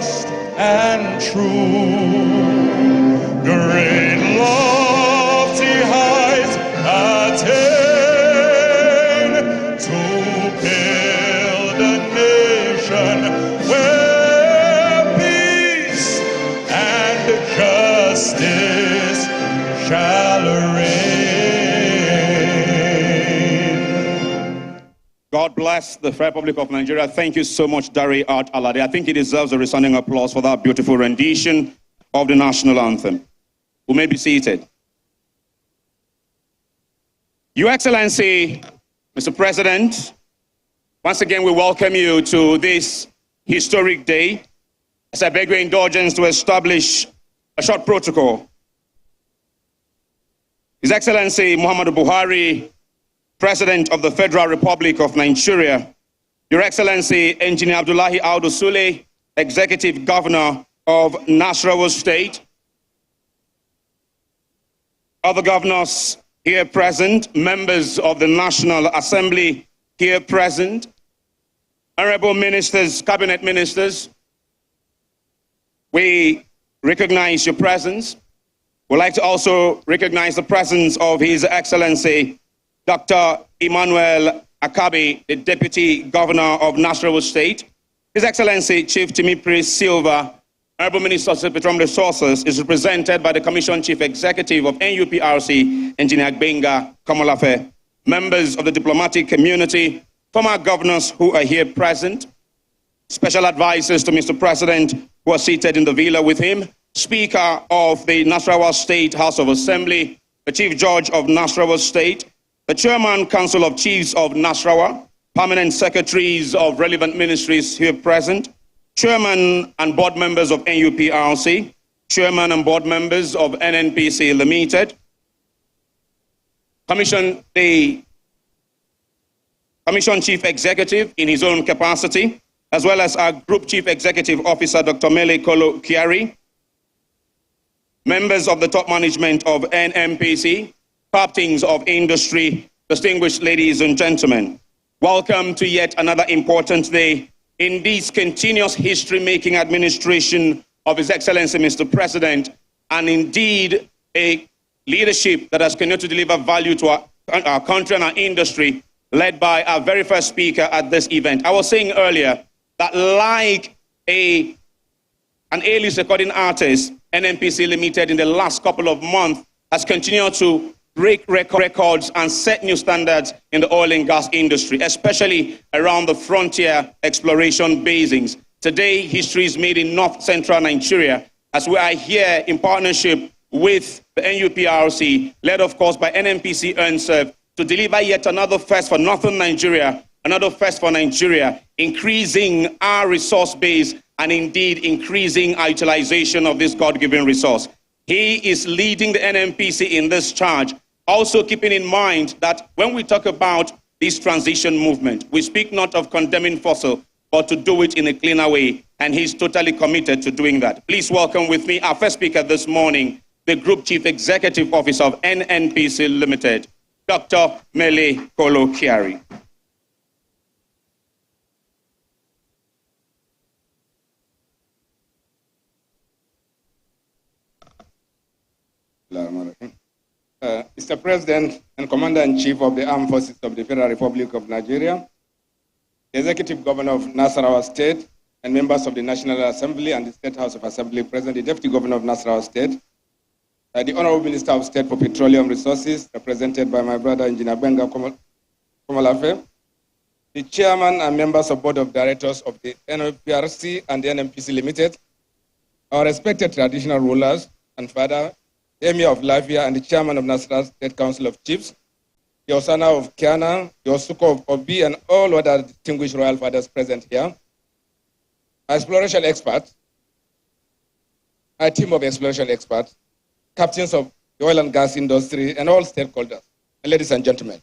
just and true. Great lofty heights attain to build a nation where peace and justice shall reign. God bless the Republic of Nigeria. Thank you so much, Dari Art Alade. I think he deserves a resounding applause for that beautiful rendition of the national anthem. We may be seated. Your Excellency, Mr. President, once again we welcome you to this historic day. As I beg your indulgence to establish a short protocol. His Excellency Muhammadu Buhari, President of the Federal Republic of Nigeria, Your Excellency Engineer Abdullahi Audu Sule, Executive Governor of Nasarawa State, other governors here present, members of the National Assembly here present, honorable ministers, cabinet ministers, we recognize your presence. We'd like to also recognize the presence of His Excellency Dr. Emmanuel Akabi, the Deputy Governor of Nasarawa State. His Excellency Chief Timipri Silva, Honorable Minister of Petroleum Resources, is represented by the Commission Chief Executive of NUPRC, Engineer Gbenga Komolafe, members of the diplomatic community, former governors who are here present, special advisors to Mr. President who are seated in the villa with him, Speaker of the Nasarawa State House of Assembly, the Chief Judge of Nasarawa State, the Chairman Council of Chiefs of Nasarawa, permanent secretaries of relevant ministries here present, Chairman and board members of NUPRC, Chairman and board members of NNPC Limited, the Commission Chief Executive in his own capacity, as well as our Group Chief Executive Officer, Dr. Mele Kolo Kiari, members of the top management of NNPC, captains of industry, distinguished ladies and gentlemen. Welcome to yet another important day in this continuous history-making administration of His Excellency Mr. President, and indeed a leadership that has continued to deliver value to our country and our industry, led by our very first speaker at this event. I was saying earlier that like an A-list recording artist, NNPC Limited in the last couple of months has continued to break records and set new standards in the oil and gas industry, especially around the frontier exploration basins. Today, history is made in north-central Nigeria as we are here in partnership with the NUPRC, led of course by NNPC EarnServe, to deliver yet another first for northern Nigeria, another first for Nigeria, increasing our resource base and indeed increasing our utilization of this God-given resource. He is leading the NNPC in this charge, also keeping in mind that when we talk about this transition movement, we speak not of condemning fossil, but to do it in a cleaner way, and he's totally committed to doing that. Please welcome with me our first speaker this morning, the Group Chief Executive Officer of NNPC Limited, Dr. Mele Kolo Kiari. Mr. President and Commander-in-Chief of the Armed Forces of the Federal Republic of Nigeria, the Executive Governor of Nasarawa State, and members of the National Assembly and the State House of Assembly present, the Deputy Governor of Nasarawa State, the Honorable Minister of State for Petroleum Resources, represented by my brother Engineer Gbenga Komolafe, the Chairman and members of Board of Directors of the NUPRC and the NNPC Limited, our respected traditional rulers and father, the Emir of Lafia and the Chairman of Nasarawa State Council of Chiefs, the Osana of Kiana, the Osuko of Obi, and all other distinguished royal fathers present here, our exploration experts, our team of exploration experts, captains of the oil and gas industry, and all stakeholders, and ladies and gentlemen.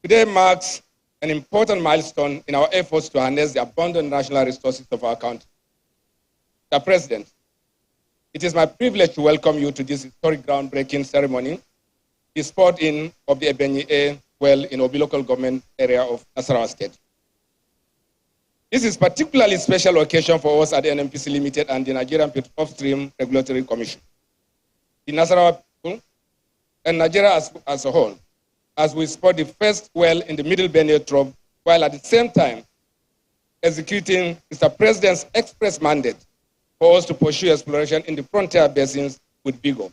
Today marks an important milestone in our efforts to harness the abundant national resources of our country. Mr. President, it is my privilege to welcome you to this historic groundbreaking ceremony, the spud-in of the Ebeyi well in Obi local government area of Nasarawa State. This is particularly special occasion for us at the NNPC Limited and the Nigerian Upstream Regulatory Commission, the Nasarawa people, and Nigeria as a whole, as we spot the first well in the Middle Benue Trough, while at the same time executing Mr. President's express mandate for us to pursue exploration in the frontier basins with vigor.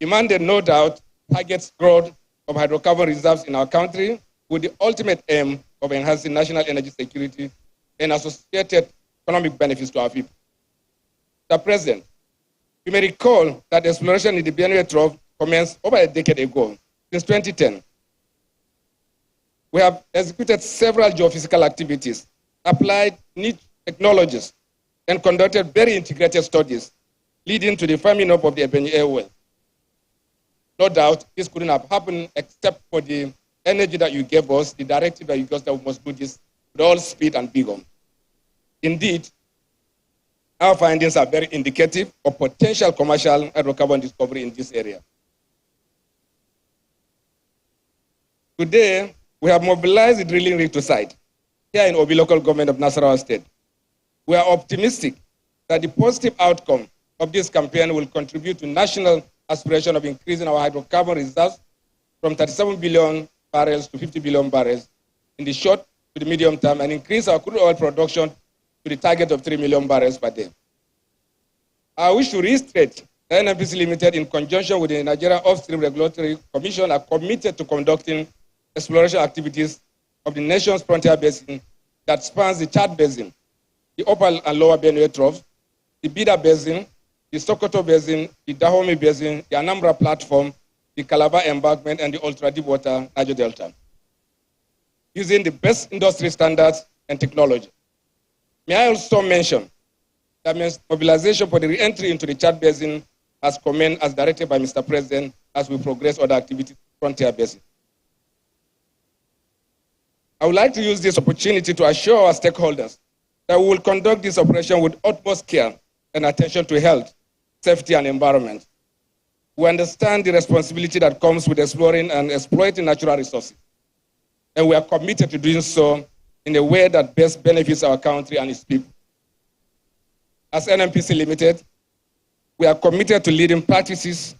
The mandate, no doubt, targets growth of hydrocarbon reserves in our country with the ultimate aim of enhancing national energy security and associated economic benefits to our people. Mr. President, you may recall that exploration in the Benue Trough commenced over a decade ago, since 2010. We have executed several geophysical activities, applied niche technologies, and conducted very integrated studies, leading to the firming up of the Ebeyi well. No doubt, this couldn't have happened except for the energy that you gave us, the directive that you gave us that we must do this with all speed and vigor. Indeed, our findings are very indicative of potential commercial hydrocarbon discovery in this area. Today, we have mobilized the drilling rig to site here in Obi local government of Nasarawa State. We are optimistic that the positive outcome of this campaign will contribute to national aspiration of increasing our hydrocarbon reserves from 37 billion barrels to 50 billion barrels in the short to the medium term, and increase our crude oil production to the target of 3 million barrels per day. I wish to reiterate that NNPC Limited, in conjunction with the Nigerian Upstream Regulatory Commission, are committed to conducting exploration activities of the nation's frontier basin that spans the Chad Basin, the upper and lower Benue Troughs, the Bida Basin, the Sokoto Basin, the Dahomey Basin, the Anambra Platform, the Calabar Embankment, and the ultra-deepwater Niger Delta, using the best industry standards and technology. May I also mention that mobilization for the re-entry into the Chad Basin has commenced as directed by Mr. President as we progress other activities in the frontier basin. I would like to use this opportunity to assure our stakeholders that we will conduct this operation with utmost care and attention to health, safety, and environment. We understand the responsibility that comes with exploring and exploiting natural resources, and we are committed to doing so in a way that best benefits our country and its people. As NNPC Limited, we are committed to leading practices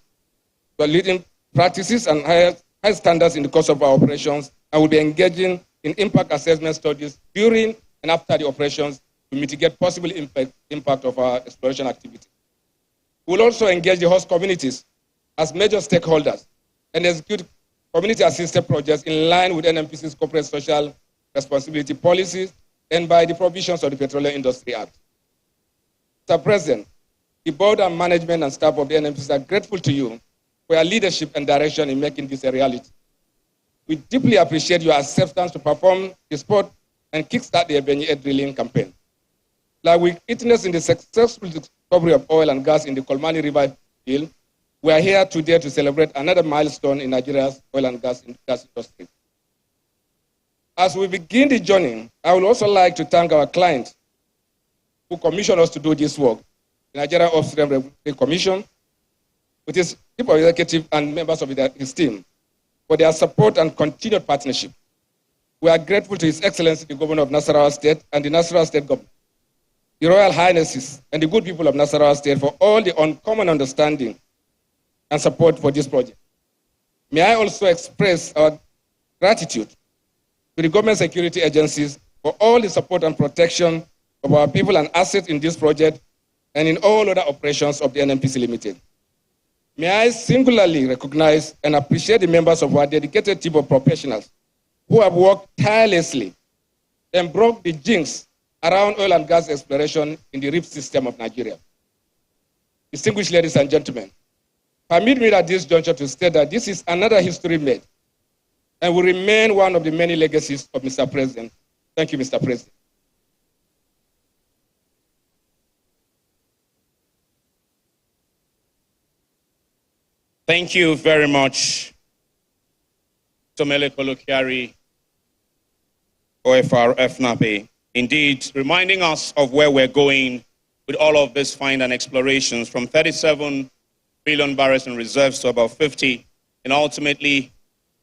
and high standards in the course of our operations, and will be engaging in impact assessment studies during and after the operations to mitigate possible impact of our exploration activity. We will also engage the host communities as major stakeholders and execute community-assisted projects in line with NNPC's corporate social responsibility policies and by the provisions of the Petroleum Industry Act. Mr. President, the board and management and staff of the NNPC are grateful to you for your leadership and direction in making this a reality. We deeply appreciate your acceptance to perform the spot and kickstart the Ebeyi drilling campaign. Like we witnessed in the successful discovery of oil and gas in the Kolmani River field, we are here today to celebrate another milestone in Nigeria's oil and gas industry. As we begin the journey, I would also like to thank our client who commissioned us to do this work, the Nigerian Upstream Regulatory Commission, with its chief executive and members of his team, for their support and continued partnership. We are grateful to His Excellency, the Governor of Nasarawa State and the Nasarawa State Government, the Royal Highnesses and the good people of Nasarawa State for all the uncommon understanding and support for this project. May I also express our gratitude to the government security agencies for all the support and protection of our people and assets in this project and in all other operations of the NNPC Limited. May I singularly recognize and appreciate the members of our dedicated team of professionals who have worked tirelessly and broke the jinx around oil and gas exploration in the rift system of Nigeria. Distinguished ladies and gentlemen, permit me at this juncture to state that this is another history made and will remain one of the many legacies of Mr. President. Thank you, Mr. President. Thank you very much, Tomele Kolokiari, OFR FNAPE. Indeed, reminding us of where we're going with all of this find and explorations, from 37 billion barrels in reserves to about 50, and ultimately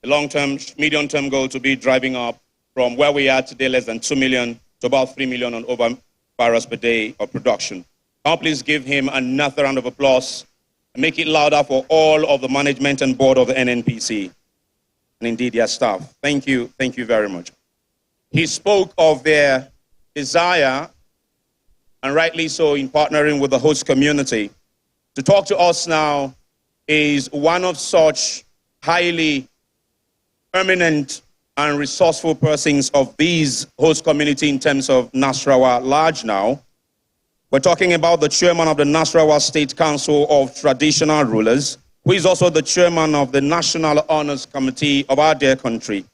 the long-term, medium-term goal to be driving up from where we are today, less than 2 million, to about 3 million on over barrels per day of production. Now please give him another round of applause and make it louder for all of the management and board of the NNPC, and indeed their staff. Thank you very much. He spoke of their desire, and rightly so, in partnering with the host community. To talk to us now is one of such highly eminent and resourceful persons of these host community in terms of Nasarawa large now. We're talking about the chairman of the Nasarawa State Council of Traditional Rulers, who is also the chairman of the National Honors Committee of our dear country.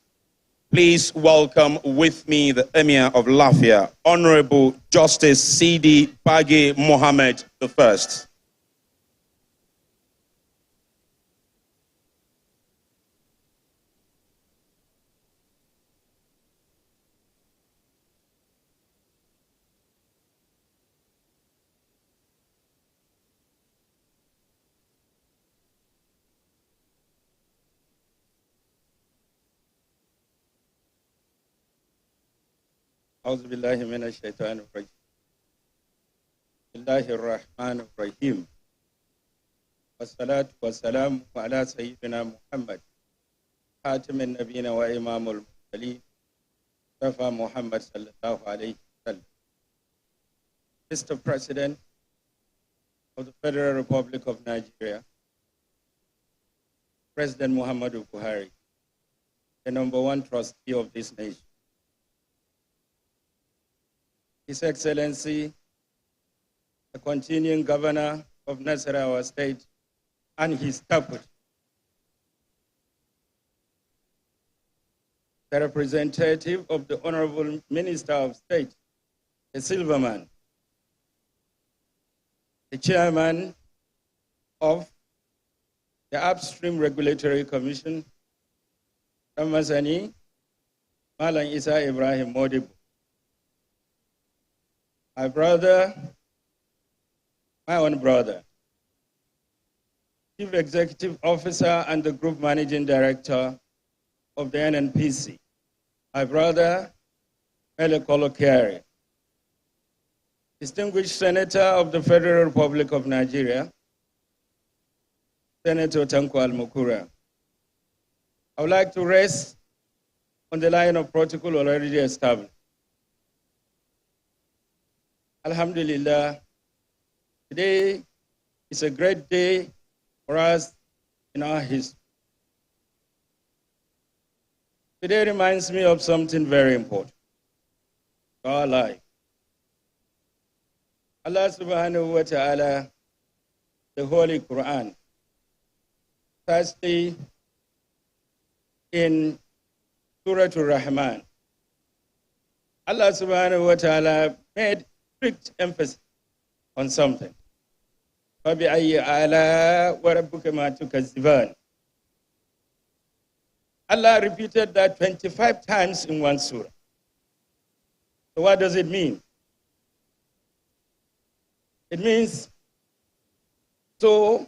Please welcome with me the Emir of Lafia, Honorable Justice C.D. Bage Mohammed I. أعوذ بالله من الشيطان الرجيم. بسم الله الرحمن الرحيم. والصلاة والسلام على سيدنا محمد خاتم النبيين وإمام المرسلين Mustafa Muhammad sallallahu alayhi wa sallam. Mr. President of the Federal Republic of Nigeria, President Muhammadu Buhari, the #1 trustee of this nation. His Excellency, the continuing governor of Nasarawa State and his deputy, the representative of the Honorable Minister of State, the Silverman, the chairman of the Upstream Regulatory Commission, Ramasani, Malang Isa Ibrahim Modibo, my brother, my own brother, Chief Executive Officer and the Group Managing Director of the NNPC, my brother, Mele Kolokere, Distinguished Senator of the Federal Republic of Nigeria, Senator Tanko Al-Mukura. I would like to rest on the line of protocol already established. Alhamdulillah, today is a great day for us in our history. Today reminds me of something very important to our life. Allah subhanahu wa ta'ala, the Holy Quran, firstly in Surah Ar-Rahman, Allah subhanahu wa ta'ala made strict emphasis on something. فَبِأَيِّ آلَاءِ وَرَبُّكَمَا تُكَذِّبَانِ. Allah repeated that 25 times in one surah. So what does it mean? It means, so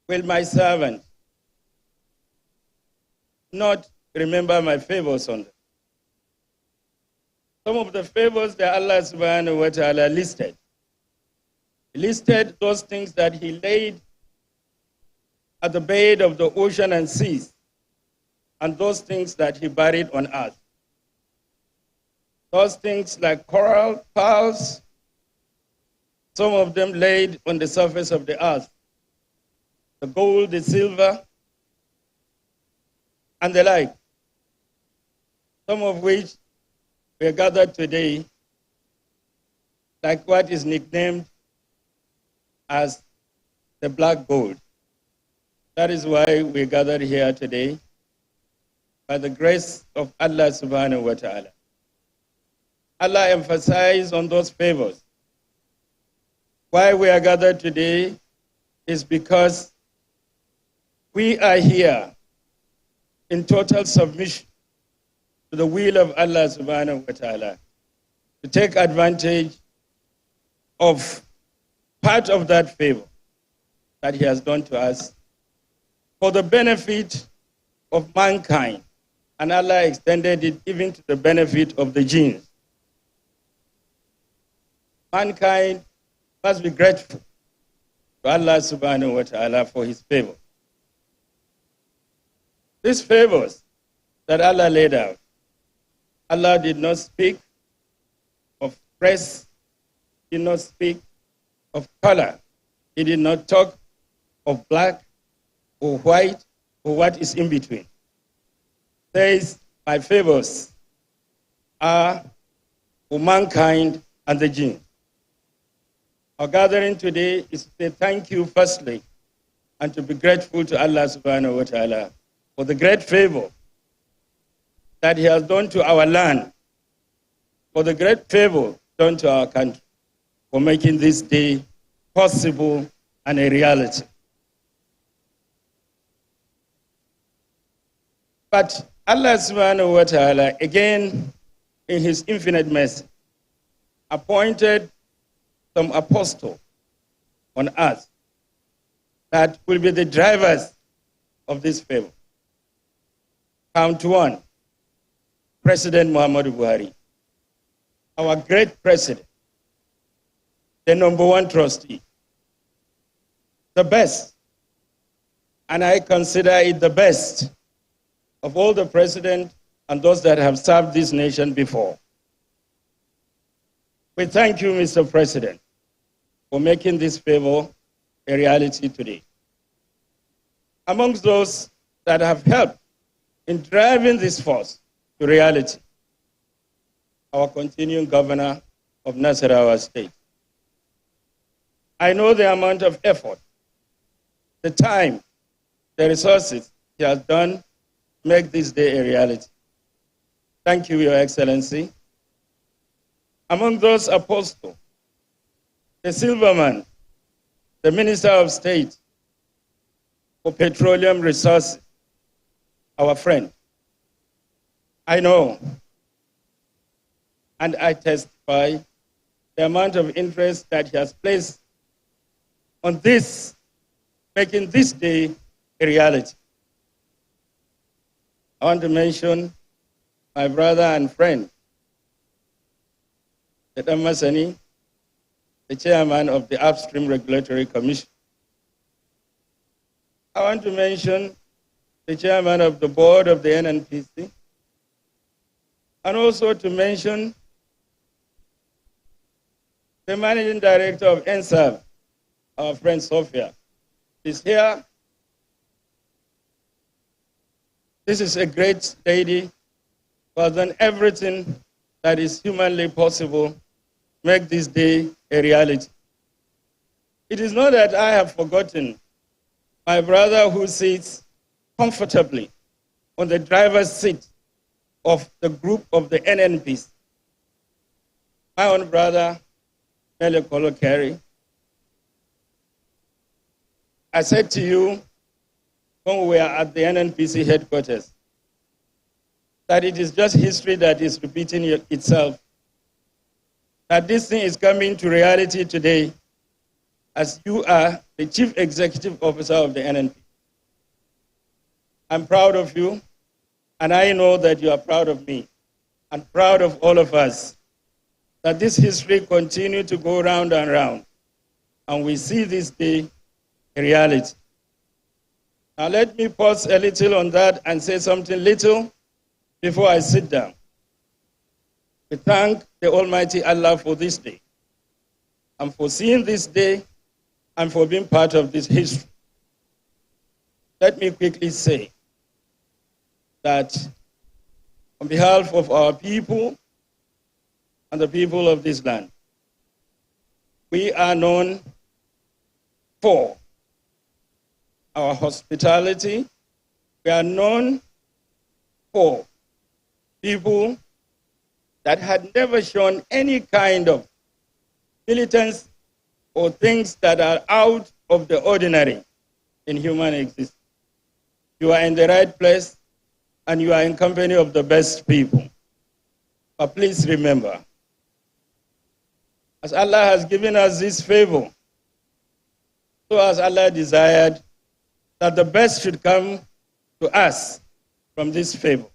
will my servant not remember my favors on them. Some of the favors that Allah subhanahu wa ta'ala listed. He listed those things that he laid at the bed of the ocean and seas, and those things that he buried on earth. Those things like coral, pearls, some of them laid on the surface of the earth, the gold, the silver, and the like, some of which we are gathered today, like what is nicknamed as the black gold. That is why we gathered here today, by the grace of Allah subhanahu wa ta'ala. Allah emphasized on those favors. Why we are gathered today is because we are here in total submission to the will of Allah subhanahu wa ta'ala, to take advantage of part of that favor that he has done to us for the benefit of mankind and Allah extended it even to the benefit of the jinns. Mankind must be grateful to Allah subhanahu wa ta'ala for his favor. These favors that Allah laid out, Allah did not speak of race, did not speak of color. He did not talk of black or white or what is in between. Says, my favors are for mankind and the jinn. Our gathering today is to say thank you firstly and to be grateful to Allah subhanahu wa ta'ala for the great favor that he has done to our land, for the great favor done to our country, for making this day possible and a reality. But Allah subhanahu wa ta'ala, again, in his infinite mercy, appointed some apostles on earth that will be the drivers of this favor. Count one, President Muhammadu Buhari, our great president, the number one trustee, the best, and I consider it the best of all the presidents and those that have served this nation before. We thank you, Mr. President, for making this favor a reality today. Amongst those that have helped in driving this force to reality, our continuing governor of Nasarawa State. I know the amount of effort, the time, the resources he has done to make this day a reality. Thank you, Your Excellency. Among those apostles, the Silverman, the Minister of State for Petroleum Resources, our friend. I know and I testify the amount of interest that he has placed on this, making this day a reality. I want to mention my brother and friend, Adam Masani, the chairman of the Upstream Regulatory Commission. I want to mention the chairman of the board of the NNPC, and also to mention the managing director of NSAV, our friend Sophia, is here. This is a great lady who has done everything that is humanly possible to make this day a reality. It is not that I have forgotten my brother who sits comfortably on the driver's seat of the group of the NNPC. My own brother, Mele Kolo Kerry. I said to you when we were at the NNPC headquarters that it is just history that is repeating itself, that this thing is coming to reality today as you are the Chief Executive Officer of the NNPC. I'm proud of you, and I know that you are proud of me, and proud of all of us, that this history continue to go round and round, and we see this day a reality. Now let me pause a little on that and say something little before I sit down. We thank the Almighty Allah for this day, and for seeing this day, and for being part of this history. Let me quickly say that on behalf of our people and the people of this land, we are known for our hospitality. We are known for people that had never shown any kind of militance or things that are out of the ordinary in human existence. You are in the right place, and you are in company of the best people. But please remember, as Allah has given us this favor, so as Allah desired that the best should come to us from this favor.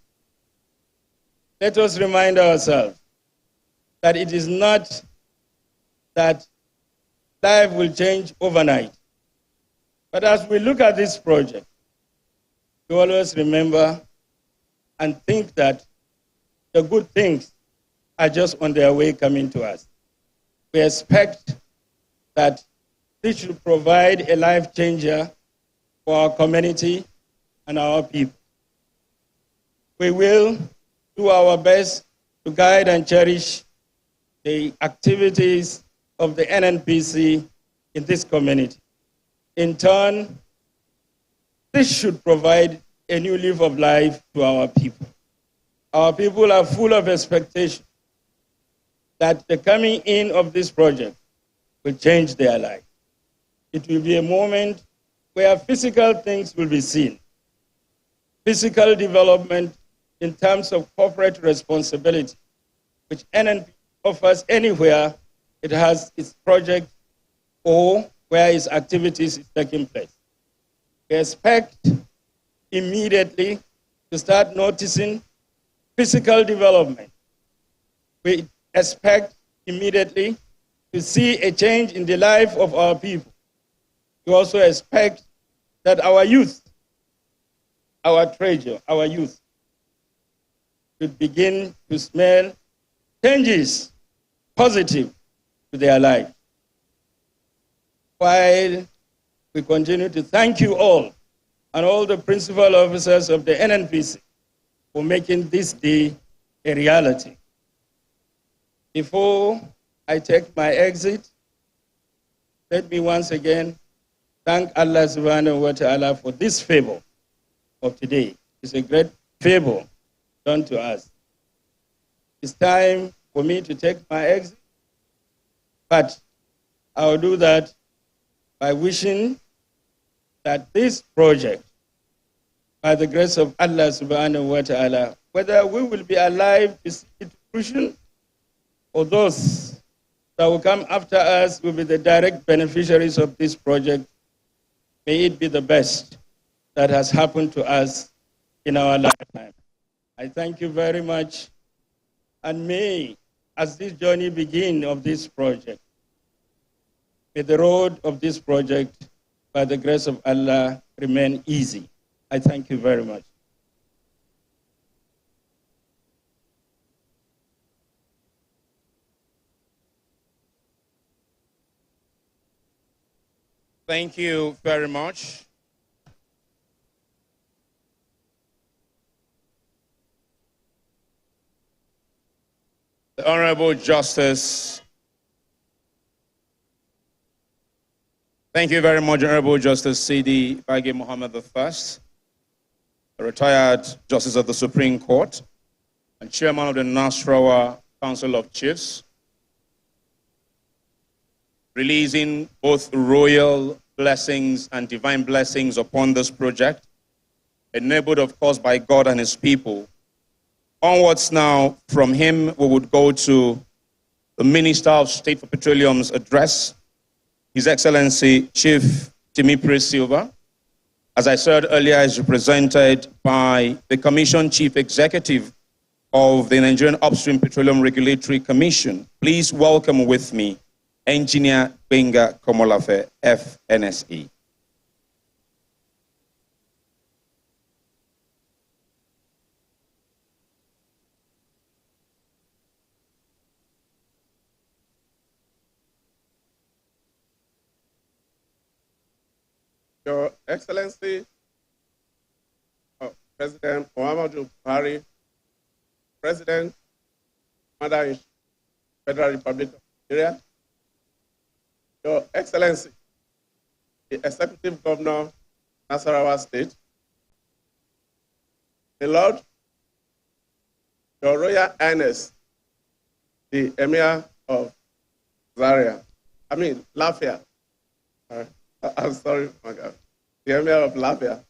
let us remind ourselves that it is not that life will change overnight. But as we look at this project, we always remember and think that the good things are just on their way coming to us. We expect that this should provide a life changer for our community and our people. We will do our best to guide and cherish the activities of the NNPC in this community. In turn, this should provide a new leaf of life to our people. Our people are full of expectation that the coming in of this project will change their life. It will be a moment where physical things will be seen. Physical development in terms of corporate responsibility, which NNP offers anywhere it has its project or where its activities is taking place. We expect immediately to start noticing physical development. We expect immediately to see a change in the life of our people. We also expect that our youth, our treasure, our youth, should begin to smell changes positive to their life. While we continue to thank you all and all the principal officers of the NNPC for making this day a reality. Before I take my exit, let me once again thank Allah subhanahu wa ta'ala for this favor of today. It's a great favor done to us. It's time for me to take my exit, but I will do that by wishing that this project, by the grace of Allah subhanahu wa ta'ala, whether we will be alive to see it fruition, or those that will come after us will be the direct beneficiaries of this project, may it be the best that has happened to us in our lifetime. I thank you very much, and may, as this journey begins of this project, may the road of this project, by the grace of Allah, remain easy. I thank you very much. Thank you very much. The Honorable Justice. Thank you very much, Honorable Justice C.D. Bagi Muhammad I, a retired Justice of the Supreme Court and Chairman of the Nasrawa Council of Chiefs, releasing both royal blessings and divine blessings upon this project, enabled, of course, by God and his people. Onwards now, from him, we would go to the Minister of State for Petroleum's address, His Excellency Chief Timi Pres'l. As I said earlier, is represented by the Commission Chief Executive of the Nigerian Upstream Petroleum Regulatory Commission. Please welcome with me Engineer Benga Komolafe, FNSE. Your Excellency, President Muhammadu Buhari, President, Commander-in-Chief, Federal Republic of Nigeria, Your Excellency, the Executive Governor, Nasarawa State, the Lord, Your Royal Highness, the Emir of Lafia. I'm sorry, my God. The Emir of Lafia.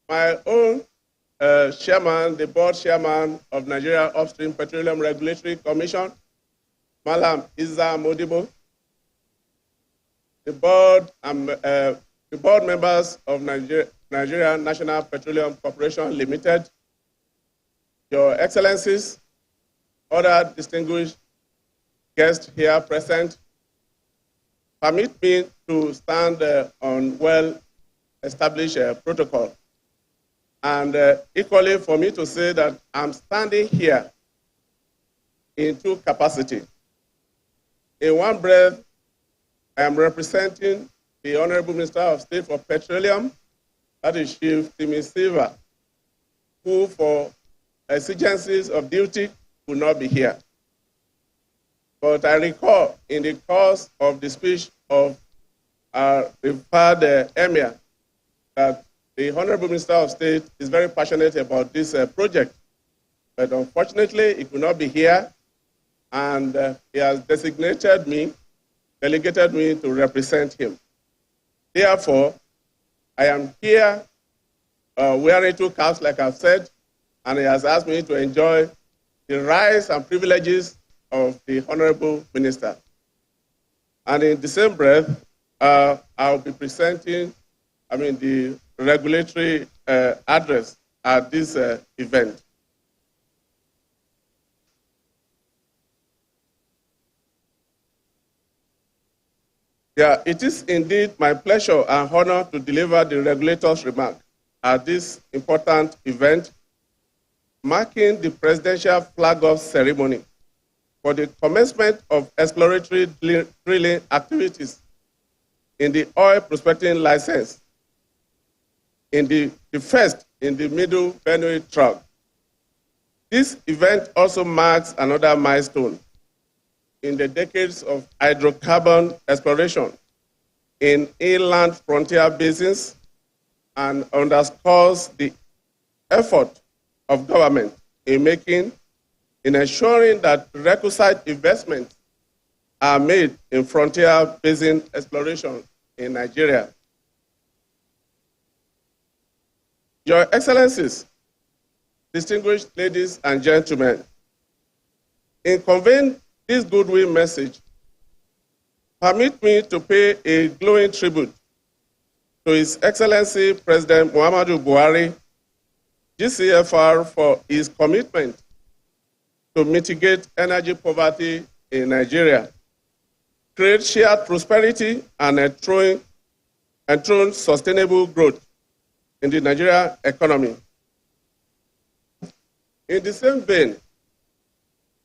My own chairman, the board chairman of Nigeria Upstream Petroleum Regulatory Commission, Malam Isa Modibo, the board members of Nigeria National Petroleum Corporation Limited, Your Excellencies, other distinguished guests here present, permit me to stand on well-established protocol. And equally for me to say that I'm standing here in two capacities. In one breath, I am representing the Honorable Minister of State for Petroleum, that is Chief Timi Silva, who for exigencies of duty will not be here. But I recall in the course of the speech of our referred Emir that the Honorable Minister of State is very passionate about this project. But unfortunately, he could not be here, and he has delegated me to represent him. Therefore, I am here wearing two caps, like I've said, and he has asked me to enjoy the rights and privileges of the Honorable Minister. And in the same breath, I'll be presenting, the regulatory address at this event. Yeah, it is indeed my pleasure and honor to deliver the regulator's remark at this important event, marking the presidential flag-off ceremony for the commencement of exploratory drilling activities in the oil prospecting license in the first in the Middle Benue Tract. This event also marks another milestone in the decades of hydrocarbon exploration in inland frontier basins and underscores the effort of government in ensuring that requisite investments are made in frontier basin exploration in Nigeria. Your Excellencies, distinguished ladies and gentlemen, in conveying this goodwill message, permit me to pay a glowing tribute to His Excellency President Muhammadu Buhari, GCFR, for his commitment to mitigate energy poverty in Nigeria, create shared prosperity, and enthrone sustainable growth in the Nigerian economy. In the same vein,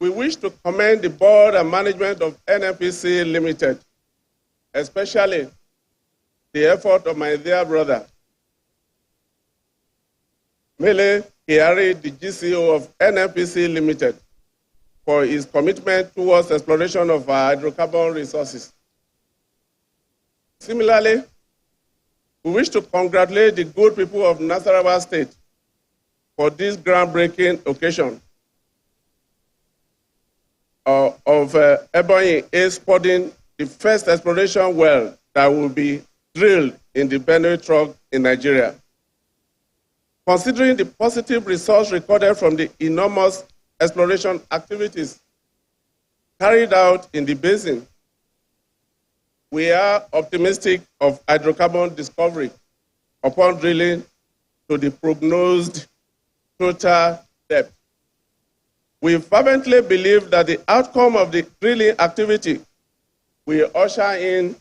we wish to commend the board and management of NNPC Limited, especially the effort of my dear brother, Mele Kyari, the GCO of NNPC Limited, for his commitment towards exploration of our hydrocarbon resources. Similarly, we wish to congratulate the good people of Nasarawa State for this groundbreaking occasion of Ebeyi exporting the first exploration well that will be drilled in the Benue Tract in Nigeria. Considering the positive results recorded from the enormous exploration activities carried out in the basin, we are optimistic of hydrocarbon discovery upon drilling to the prognosed total depth. We fervently believe that the outcome of the drilling activity will usher in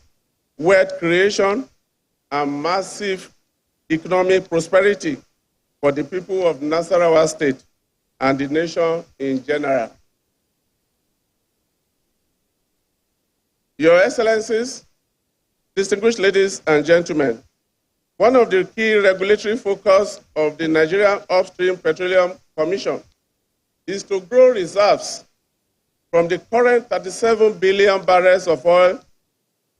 wealth creation and massive economic prosperity for the people of Nasarawa State and the nation in general. Your Excellencies, distinguished ladies and gentlemen, one of the key regulatory focus of the Nigerian Upstream Petroleum Commission is to grow reserves from the current 37 billion barrels of oil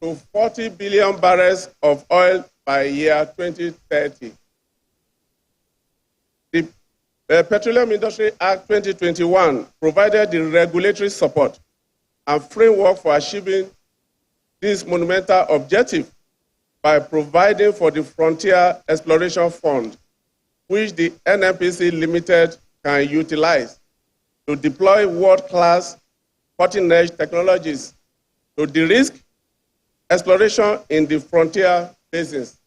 to 40 billion barrels of oil by year 2030. The Petroleum Industry Act 2021 provided the regulatory support and framework for achieving this monumental objective by providing for the Frontier Exploration Fund, which the NNPC Limited can utilize to deploy world-class cutting-edge technologies to de-risk exploration in the frontier basins.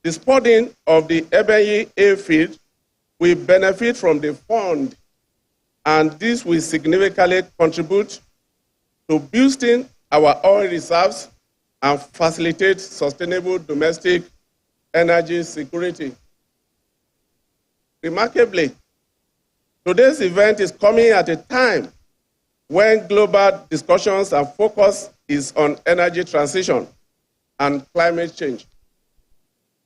The spudding of the Ebeyi A field will benefit from the fund, and this will significantly contribute to boosting our oil reserves and facilitate sustainable domestic energy security. Remarkably, today's event is coming at a time when global discussions and focus is on energy transition and climate change.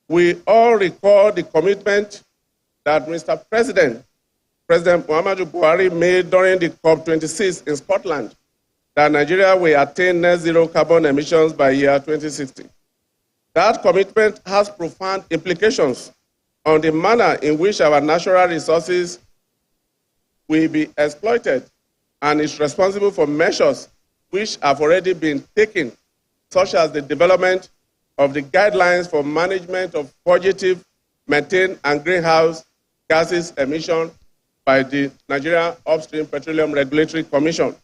We all recall the commitment that Mr. President Muhammadu Buhari made during the COP26 in Scotland that Nigeria will attain net zero carbon emissions by year 2060. That commitment has profound implications on the manner in which our natural resources will be exploited, and is responsible for measures which have already been taken, such as the development of the guidelines for management of fugitive, methane, and greenhouse gases emission by the Nigerian Upstream Petroleum Regulatory Commission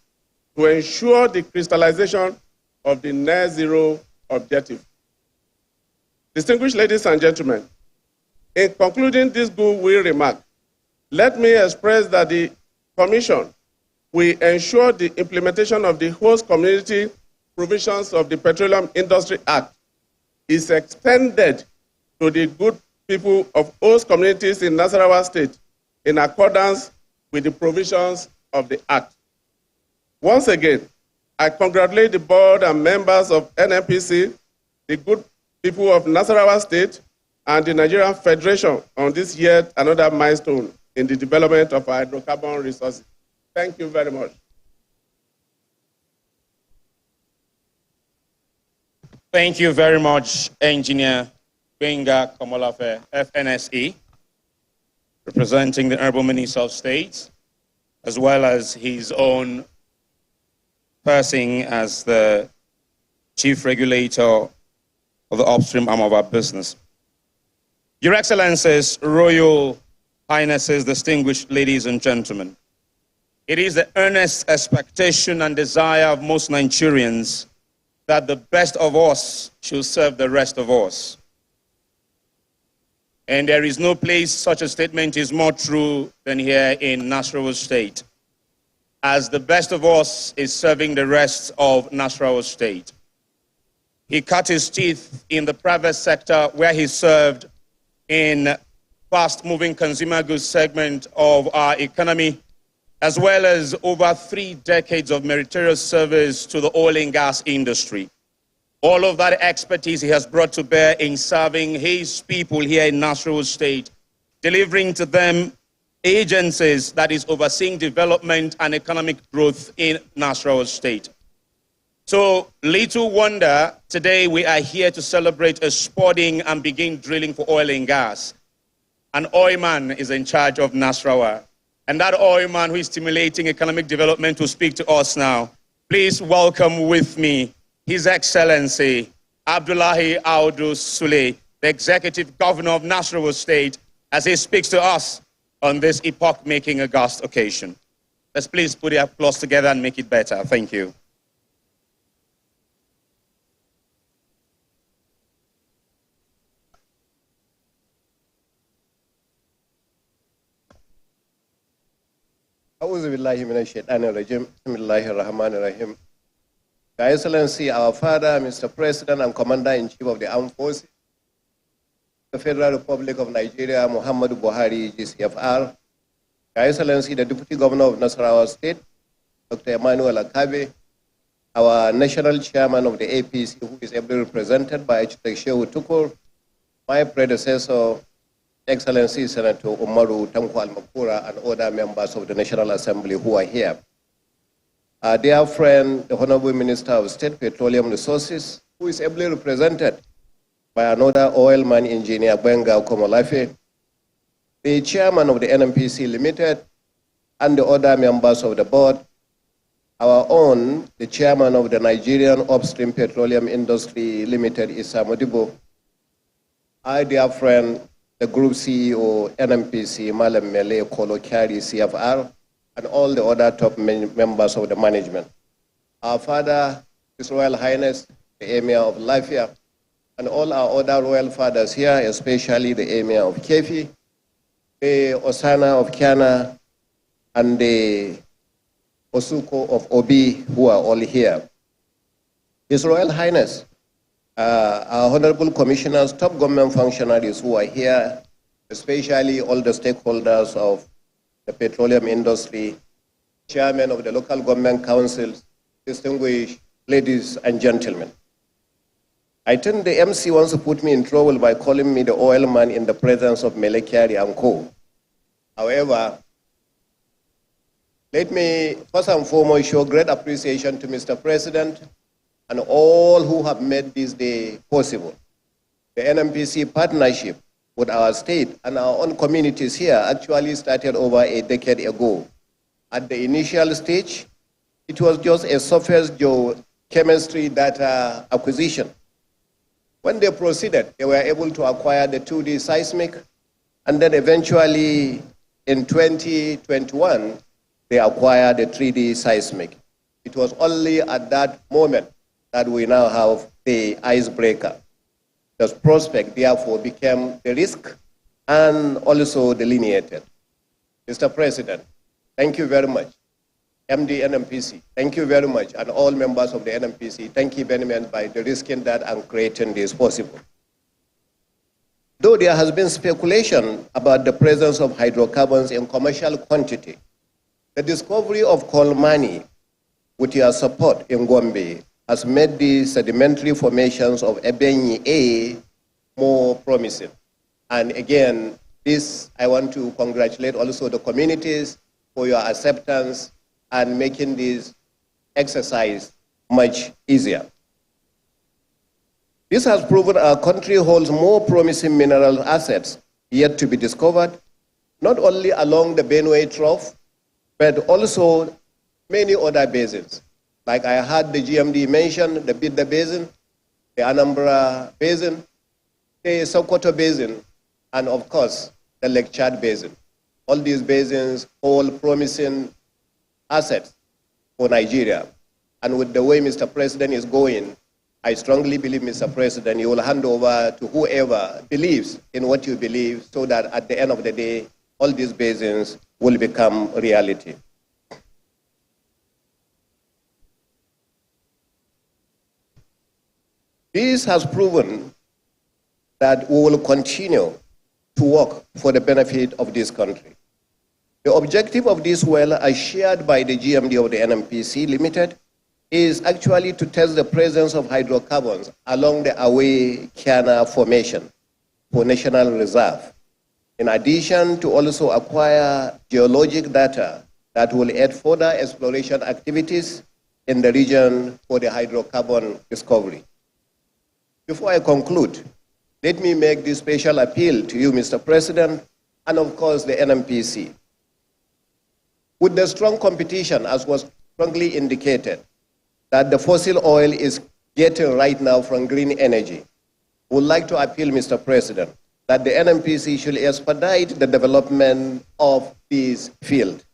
to ensure the crystallization of the net zero objective. Distinguished ladies and gentlemen, in concluding this goodwill remark, let me express that the Commission will ensure the implementation of the host community provisions of the Petroleum Industry Act is extended to the good people of host communities in Nasarawa State in accordance with the provisions of the Act. Once again, I congratulate the board and members of NNPC, the good people of Nasarawa State, and the Nigerian Federation on this yet another milestone in the development of our hydrocarbon resources. Thank you very much. Thank you very much, Engineer Gbenga Komolafe, FNSE, representing the Honorable Minister of State, as well as his own person as the Chief Regulator of the upstream arm of our business. Your Excellencies, Royal Highnesses, distinguished ladies and gentlemen, it is the earnest expectation and desire of most Nigerians that the best of us should serve the rest of us. And there is no place such a statement is more true than here in Nasarawa State, as the best of us is serving the rest of Nasarawa State. He cut his teeth in the private sector where he served in fast-moving consumer goods segment of our economy, as well as over 3 decades of meritorious service to the oil and gas industry. All of that expertise he has brought to bear in serving his people here in Nasarawa State, delivering to them agencies that is overseeing development and economic growth in Nasarawa State. So little wonder today we are here to celebrate a spudding and begin drilling for oil and gas. An oilman is in charge of Nasarawa. And that oilman who is stimulating economic development will speak to us now. Please welcome with me His Excellency Abdullahi Audu Sule, the Executive Governor of Nasarawa State, as he speaks to us on this epoch-making august occasion. Let's please put the applause together and make it better. Thank you. A'udhu billahi minash shaitanir rajim. Bismillahir rahmanir rahim. Your Excellency, our Father, Mr. President and Commander-in-Chief of the Armed Forces, the Federal Republic of Nigeria, Muhammadu Buhari, GCFR, Your Excellency, the Deputy Governor of Nasarawa State, Dr. Emmanuel Akabe, our National Chairman of the APC, who is ably represented by Shehu Tukur, my predecessor, Excellency Senator Umaru Tanko Al-Makura, and other members of the National Assembly who are here. Our dear friend, the Honorable Minister of State Petroleum Resources, who is ably represented by another oilman engineer, Gbenga Komolafe, the Chairman of the NNPC Limited, and the other members of the board, our own, the Chairman of the Nigerian Upstream Petroleum Industry Limited, Issa Modibo, our dear friend, the Group CEO, NNPC, Malam Mele Kolo Kyari, CFR, and all the other top members of the management. Our father, His Royal Highness, the Emir of Lafia, and all our other royal fathers here, especially the Emir of Kefi, the Osana of Kiana, and the Osuko of Obi, who are all here. His Royal Highness, our honorable commissioners, top government functionaries who are here, especially all the stakeholders of the petroleum industry, chairman of the local government councils, distinguished ladies and gentlemen. I think the MC wants to put me in trouble by calling me the oil man in the presence of Melekari and Co. However, let me first and foremost show great appreciation to Mr. President and all who have made this day possible. The NNPC partnership with our state and our own communities here actually started over a decade ago. At the initial stage, it was just a surface geochemistry data acquisition. When they proceeded, they were able to acquire the 2D seismic, and then eventually in 2021, they acquired the 3D seismic. It was only at that moment that we now have the icebreaker. The prospect, therefore, became the risk and also delineated. Mr. President, thank you very much. MD NNPC, thank you very much, and all members of the NNPC, thank you very much by the risking that and creating this possible. Though there has been speculation about the presence of hydrocarbons in commercial quantity, the discovery of coal money with your support in Gombe has made the sedimentary formations of Ebeyi more promising. And again, this, I want to congratulate also the communities for your acceptance and making this exercise much easier. This has proven our country holds more promising mineral assets yet to be discovered, not only along the Benue Trough, but also many other basins. Like I heard the GMD mention, the Bidda Basin, the Anambra Basin, the Sokoto Basin, and of course, the Lake Chad Basin. All these basins hold promising assets for Nigeria. And with the way Mr. President is going, I strongly believe, Mr. President, you will hand over to whoever believes in what you believe so that at the end of the day, all these basins will become reality. This has proven that we will continue to work for the benefit of this country. The objective of this well, as shared by the GMD of the NNPC Limited, is actually to test the presence of hydrocarbons along the Away-Kiana Formation for National Reserve, in addition to also acquire geologic data that will aid further exploration activities in the region for the hydrocarbon discovery. Before I conclude, let me make this special appeal to you, Mr. President, and of course the NNPC. With the strong competition, as was strongly indicated, that the fossil oil is getting right now from green energy, we would like to appeal, Mr. President, that the NNPC should expedite the development of this field,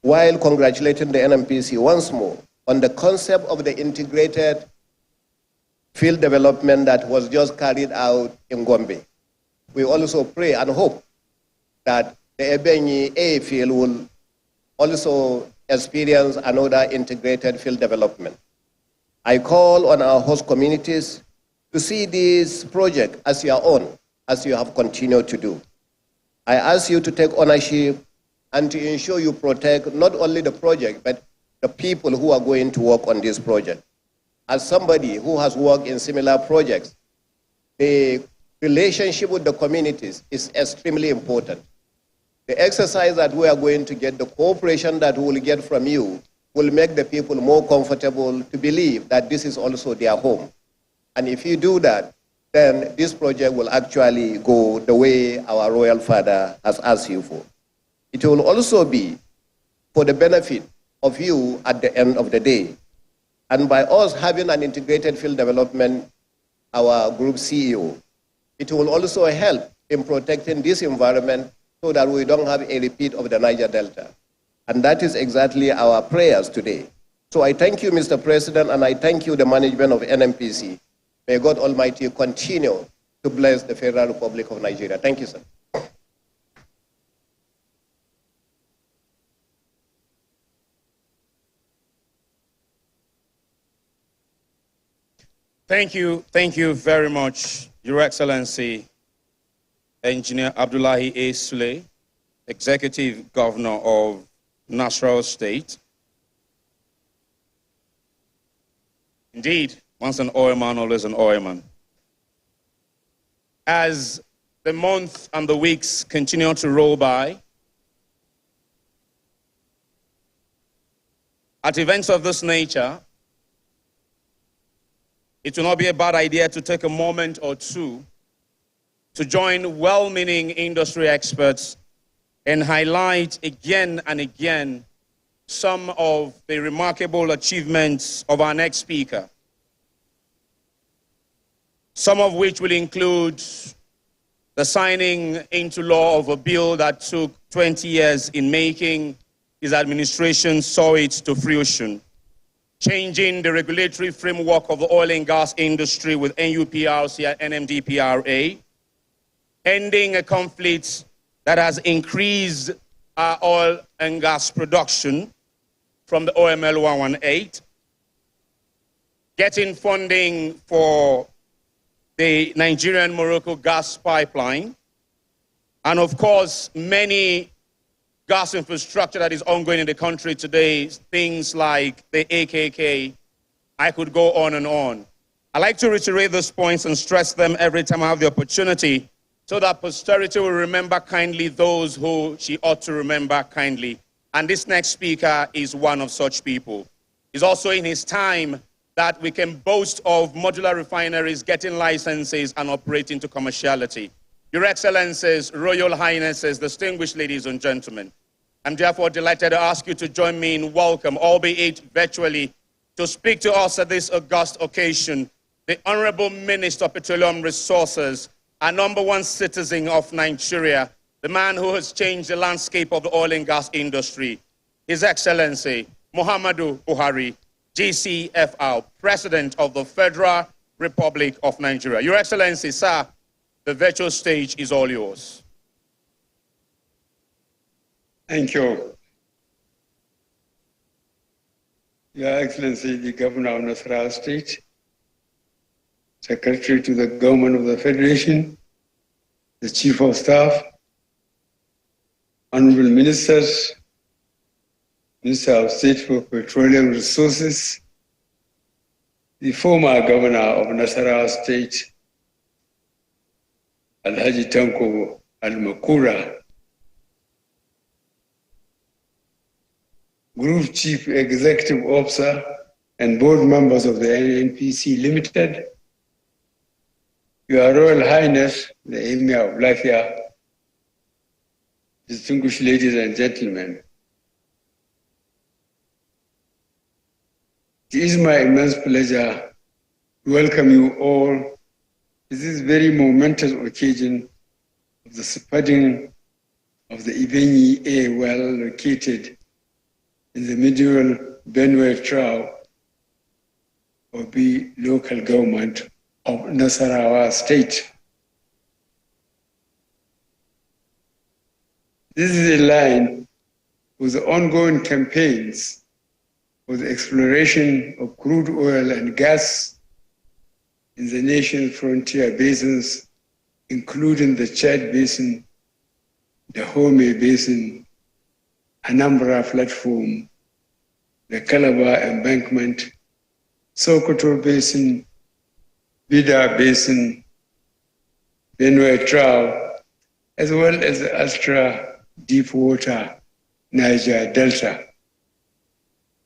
while congratulating the NNPC once more on the concept of the integrated field development that was just carried out in Gombe. We also pray and hope that the Ebeyi field will also experience another integrated field development. I call on our host communities to see this project as your own, as you have continued to do. I ask you to take ownership and to ensure you protect not only the project, but the people who are going to work on this project. As somebody who has worked in similar projects, the relationship with the communities is extremely important. The exercise that we are going to get, the cooperation that we will get from you, will make the people more comfortable to believe that this is also their home. And if you do that, then this project will actually go the way our royal father has asked you for. It will also be for the benefit of you at the end of the day. And by us having an integrated field development, our group CEO, it will also help in protecting this environment so that we don't have a repeat of the Niger Delta. And that is exactly our prayers today. So I thank you, Mr. President, and I thank you, the management of NNPC. May God Almighty continue to bless the Federal Republic of Nigeria. Thank you, sir. Thank you very much, Your Excellency, Engineer Abdullahi A. Sule, Executive Governor of Nasarawa State. Indeed, once an oil man, always an oil man. As the months and the weeks continue to roll by, at events of this nature, it will not be a bad idea to take a moment or two to join well-meaning industry experts and highlight again and again some of the remarkable achievements of our next speaker, some of which will include the signing into law of a bill that took 20 years in making. His administration saw it to fruition, changing the regulatory framework of the oil and gas industry with NUPRC and NMDPRA, ending a conflict that has increased our oil and gas production from the OML 118, getting funding for the Nigerian-Morocco gas pipeline, and of course, many gas infrastructure that is ongoing in the country today, things like the AKK. I could go on and on. I like to reiterate these points and stress them every time I have the opportunity so that posterity will remember kindly those who she ought to remember kindly. And this next speaker is one of such people. It's also in his time that we can boast of modular refineries getting licenses and operating to commerciality. Your Excellencies, Royal Highnesses, distinguished ladies and gentlemen, I'm therefore delighted to ask you to join me in welcome, albeit virtually, to speak to us at this august occasion, the Honorable Minister of Petroleum Resources, our #1 citizen of Nigeria, the man who has changed the landscape of the oil and gas industry, His Excellency Muhammadu Buhari, GCFR, President of the Federal Republic of Nigeria. Your Excellency, sir, the virtual stage is all yours. Thank you. Your Excellency, the Governor of Nasarawa State, Secretary to the Government of the Federation, the Chief of Staff, Honorable Ministers, Minister of State for Petroleum Resources, the former Governor of Nasarawa State, Alhaji Tanko Al-Makura, Group Chief Executive Officer and board members of the NNPC Limited, Your Royal Highness, the Emir of Lafia, distinguished ladies and gentlemen, it is my immense pleasure to welcome you all to this very momentous occasion of the spudding of the Ebeyi A well located in the medieval Benue Trough of the local government of Nasarawa State. This is in line with the ongoing campaigns for the exploration of crude oil and gas in the nation's frontier basins, including the Chad Basin, the Home Basin, Anambra Platform, the Calabar Embankment, Sokoto Basin, Bida Basin, Benue Trough, as well as the ultra-deep water Niger Delta.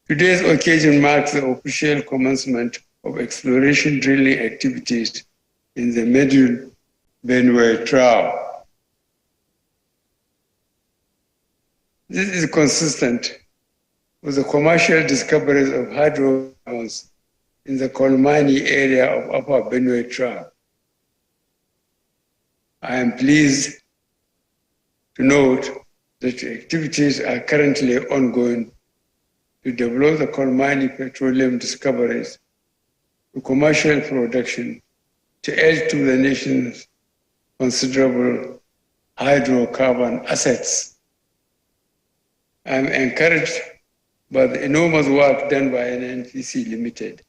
Today's occasion marks the official commencement of exploration drilling activities in the middle Benue Trough. This is consistent with the commercial discoveries of hydrocarbons in the Kolmani area of Upper Benue Trough. I am pleased to note that activities are currently ongoing to develop the Kolmani petroleum discoveries to commercial production to add to the nation's considerable hydrocarbon assets. I am encouraged by the enormous work done by NNPC Limited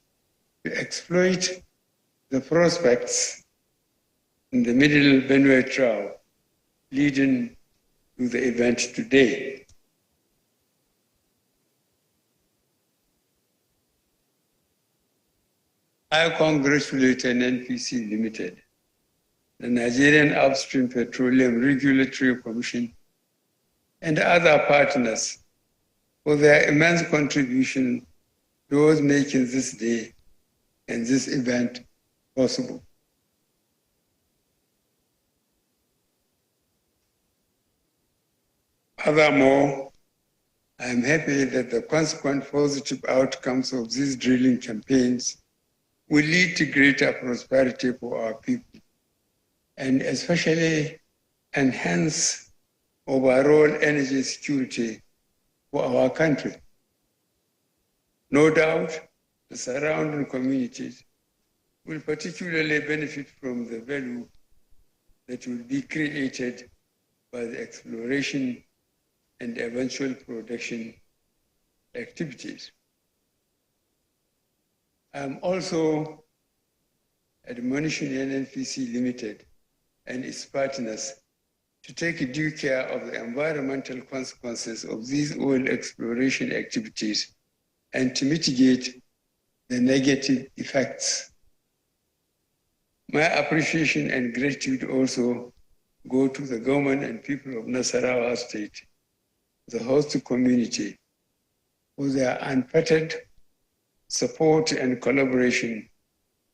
to exploit the prospects in the Middle Benue Trail leading to the event today. I congratulate NNPC Limited, the Nigerian Upstream Petroleum Regulatory Commission, and other partners for their immense contribution towards making this day and this event possible. Furthermore, I am happy that the consequent positive outcomes of these drilling campaigns will lead to greater prosperity for our people, and especially enhance overall energy security for our country. No doubt, the surrounding communities will particularly benefit from the value that will be created by the exploration and eventual production activities. I am also admonishing NNPC Limited and its partners to take due care of the environmental consequences of these oil exploration activities and to mitigate the negative effects. My appreciation and gratitude also go to the government and people of Nasarawa State, the host community, for their unfettered support and collaboration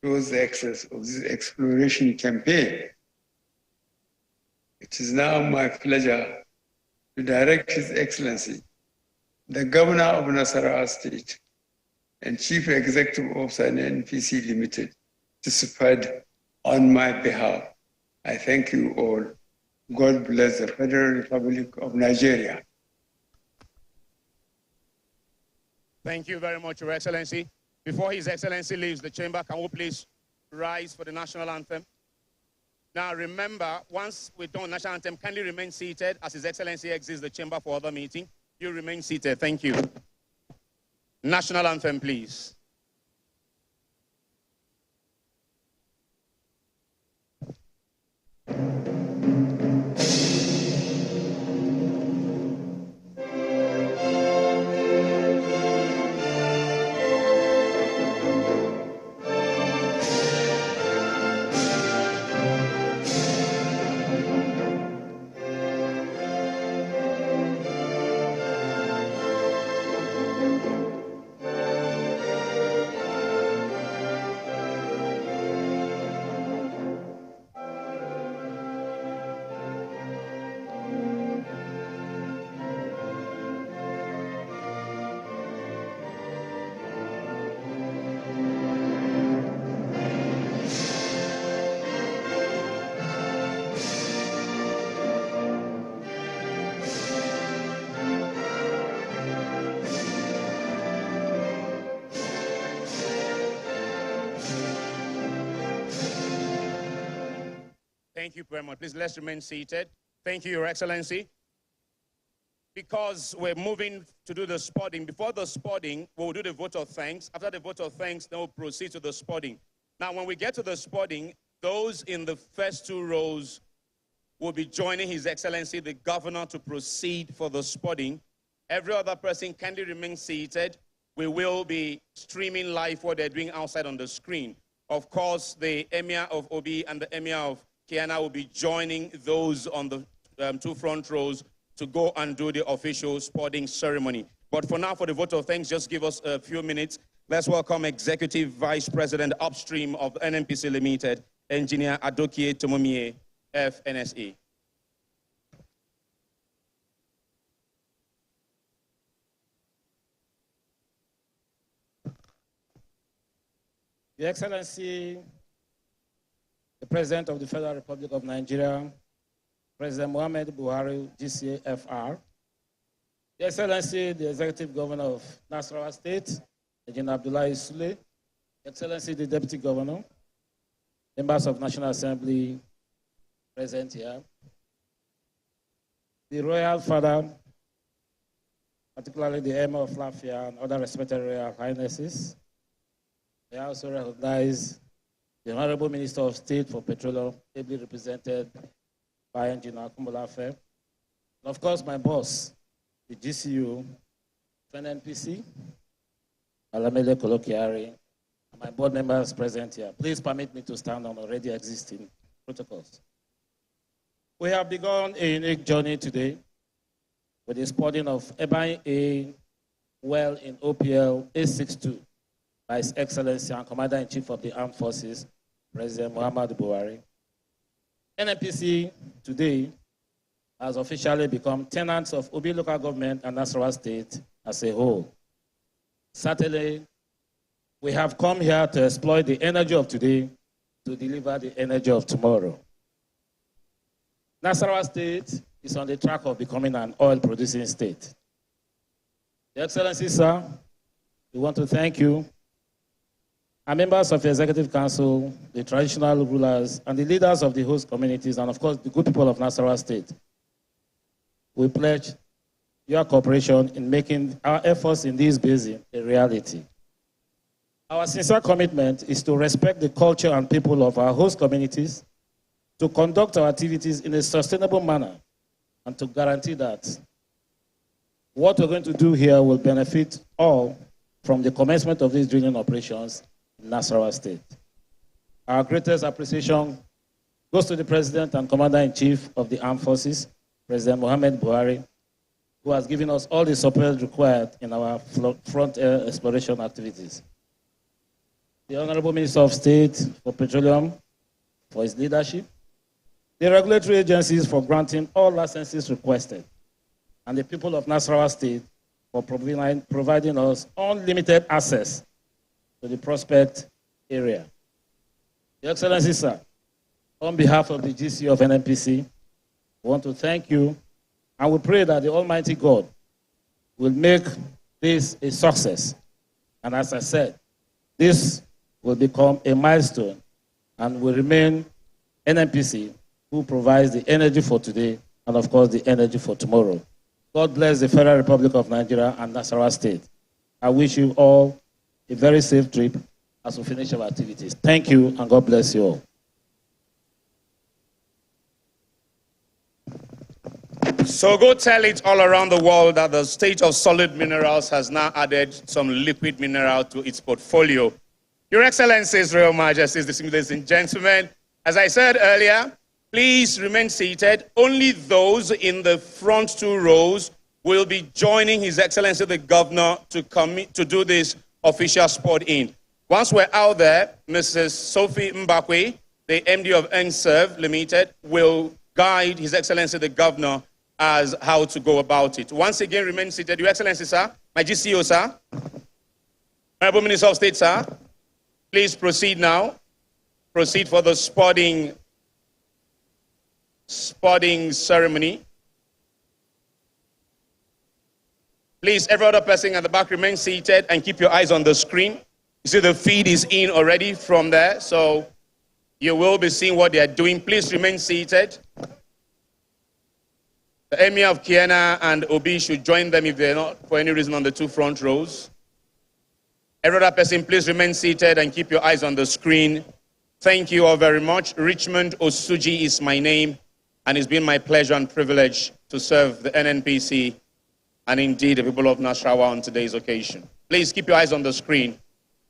towards the success of this exploration campaign. It is now my pleasure to direct His Excellency, the Governor of Nasarawa State and Chief Executive Officer in NNPC Limited, to Spud on my behalf. I thank you all. God bless the Federal Republic of Nigeria. Thank you very much, Your Excellency. Before His Excellency leaves the chamber, can we please rise for the national anthem? Now remember, once we're done national anthem, kindly remain seated as His Excellency exits the chamber for other meeting. You remain seated. Thank you. National anthem, please. Thank you very much. Please, let's remain seated. Thank you, Your Excellency. Because we're moving to do the spudding, before the spudding, we'll do the vote of thanks. After the vote of thanks, then we'll proceed to the spudding. Now, when we get to the spudding, those in the first two rows will be joining His Excellency, the Governor, to proceed for the spudding. Every other person kindly remain seated. We will be streaming live what they're doing outside on the screen. Of course, the Emir of Obi and the Emir of Kiana will be joining those on the two front rows to go and do the official spudding ceremony. But for now, for the vote of thanks, just give us a few minutes. Let's welcome Executive Vice President Upstream of NNPC Limited, Engineer Adokie Tomomie, FNSE. Your Excellency, the President of the Federal Republic of Nigeria, President Mohamed Buhari, GCFR, Your Excellency, the Executive Governor of Nasarawa State, Engineer Abdullahi Sule, Your Excellency, the Deputy Governor, members of National Assembly present here, the Royal Father, particularly the Emir of Lafia and other respected Royal Highnesses. I also recognize the Honorable Minister of State for Petroleum, ably represented by Engineer Kumulafe, and of course my boss, the GCU, NNPC, Alamele Kolokiari, and my board members present here. Please permit me to stand on already existing protocols. We have begun a unique journey today with the spudding of Ebeyi A well in OPL 862 by His Excellency and Commander-in-Chief of the Armed Forces, President Muhammadu Buhari. NNPC today has officially become tenants of Obi local government and Nasarawa State as a whole. Certainly, we have come here to exploit the energy of today to deliver the energy of tomorrow. Nasarawa State is on the track of becoming an oil-producing state. Your Excellency, sir, we want to thank you, and members of the Executive Council, the traditional rulers, and the leaders of the host communities, and of course, the good people of Nasarawa State. We pledge your cooperation in making our efforts in this basin a reality. Our sincere commitment is to respect the culture and people of our host communities, to conduct our activities in a sustainable manner, and to guarantee that what we're going to do here will benefit all from the commencement of these drilling operations in Nasarawa State. Our greatest appreciation goes to the President and Commander-in-Chief of the Armed Forces, President Muhammadu Buhari, who has given us all the support required in our frontier exploration activities. The Honorable Minister of State for Petroleum for his leadership, the regulatory agencies for granting all licenses requested, and the people of Nasarawa State for providing us unlimited access to the prospect area. Your Excellency, sir, on behalf of the GC of NNPC, we want to thank you, and we pray that the Almighty God will make this a success. And as I said, this will become a milestone and will remain NNPC who provides the energy for today and, of course, the energy for tomorrow. God bless the Federal Republic of Nigeria and Nasarawa State. I wish you all a very safe trip as we finish our activities. Thank you, and God bless you all. So go tell it all around the world that the state of solid minerals has now added some liquid mineral to its portfolio. Your Excellencies, Royal Majesties, distinguished ladies and gentlemen, as I said earlier, please remain seated. Only those in the front two rows will be joining His Excellency the Governor to do this official spot in. Once we're out there, Mrs. Sophie Mbakwe, the MD of NServe Limited, will guide His Excellency the Governor as how to go about it. Once again, remain seated. Your Excellency, sir, my GCO, sir, Honorable Minister of State, sir, please proceed now. Proceed for the spudding ceremony. Please, every other person at the back, remain seated and keep your eyes on the screen. You see the feed is in already from there, so you will be seeing what they are doing. Please remain seated. The Emir of Kiena and Obi should join them if they're not for any reason on the two front rows. Every other person, please remain seated and keep your eyes on the screen. Thank you all very much. Richmond Osuji is my name, and it's been my pleasure and privilege to serve the NNPC and indeed the people of Nasarawa on today's occasion. Please keep your eyes on the screen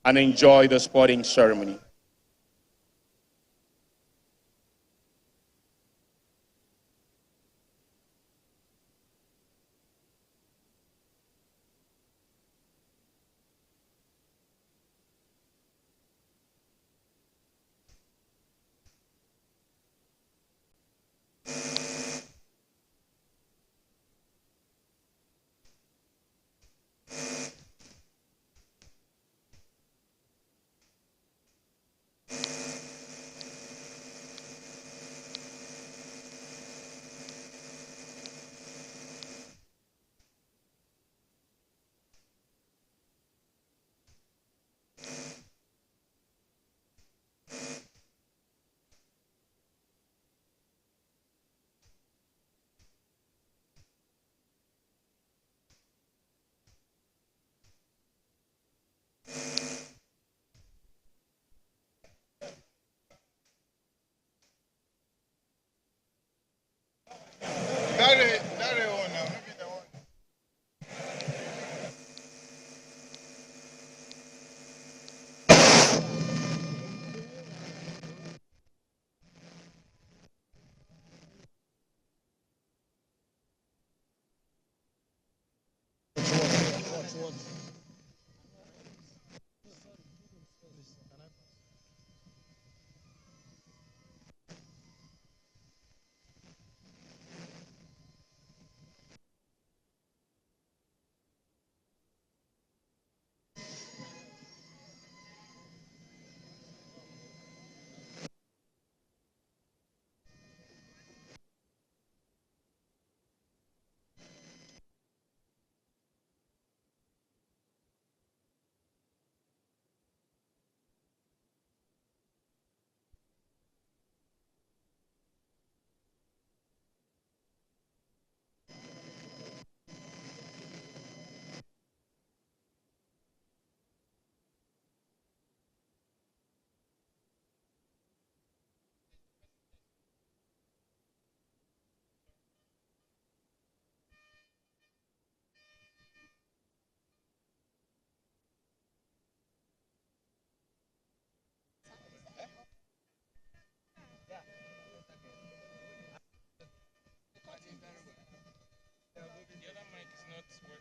and enjoy the sporting ceremony.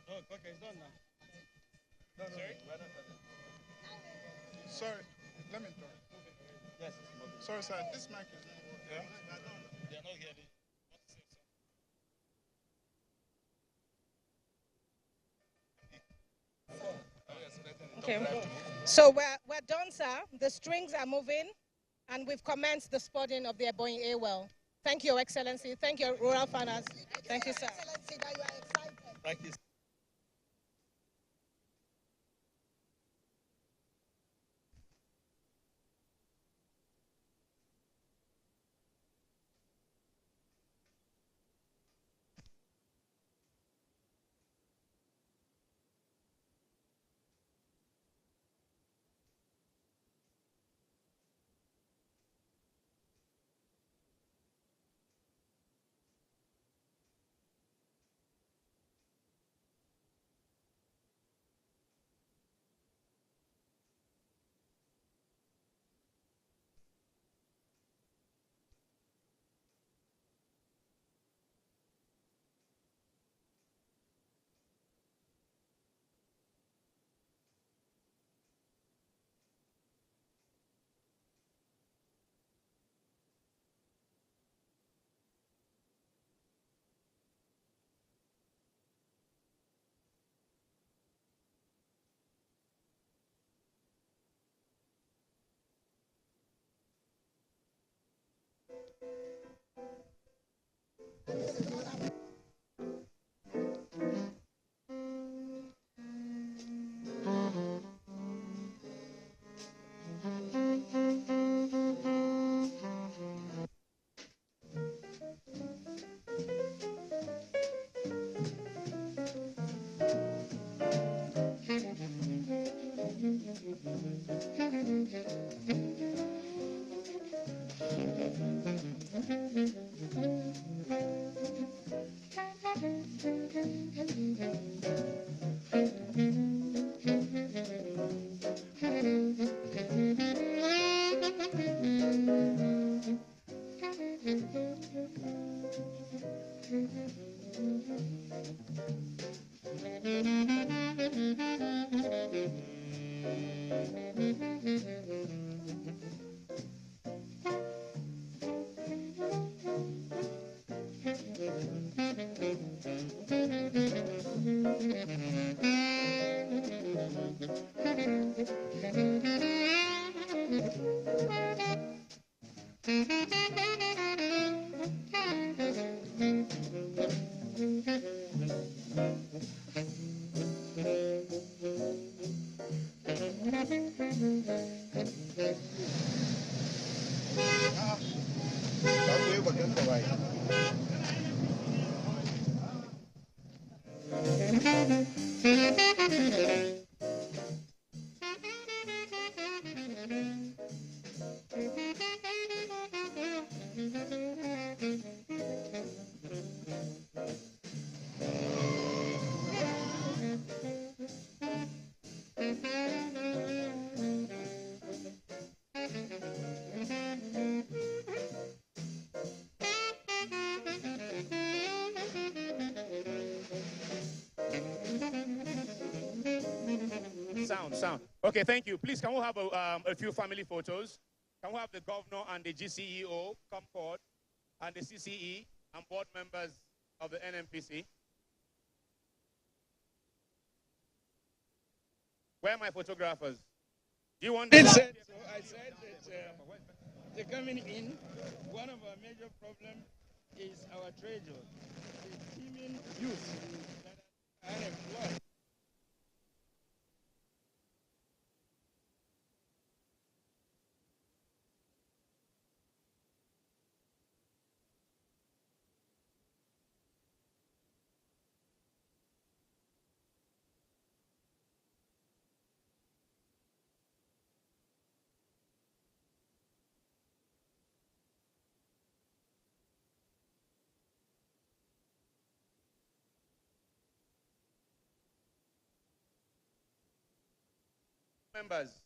Oh, okay, it's done now. No, sorry? Sorry, let me talk. Yes, it's moving. Sorry, sir, this mic is not working. Yeah? They are not here. Okay. So we're done, sir. The strings are moving, and we've commenced the spudding of the Ebeyi A well. Thank you, Your Excellency. Thank you, rural farmers. Thank you, sir. Excellency, that you are excited. Thank you. Sound. Okay, thank you. Please, can we have a few family photos? Can we have the governor and the GCEO come forward, and the CCE and board members of the NNPC? Where are my photographers? Do you want them? I said that they're coming in. One of our major problems is our treasure, the teeming youth that are unemployed. Members.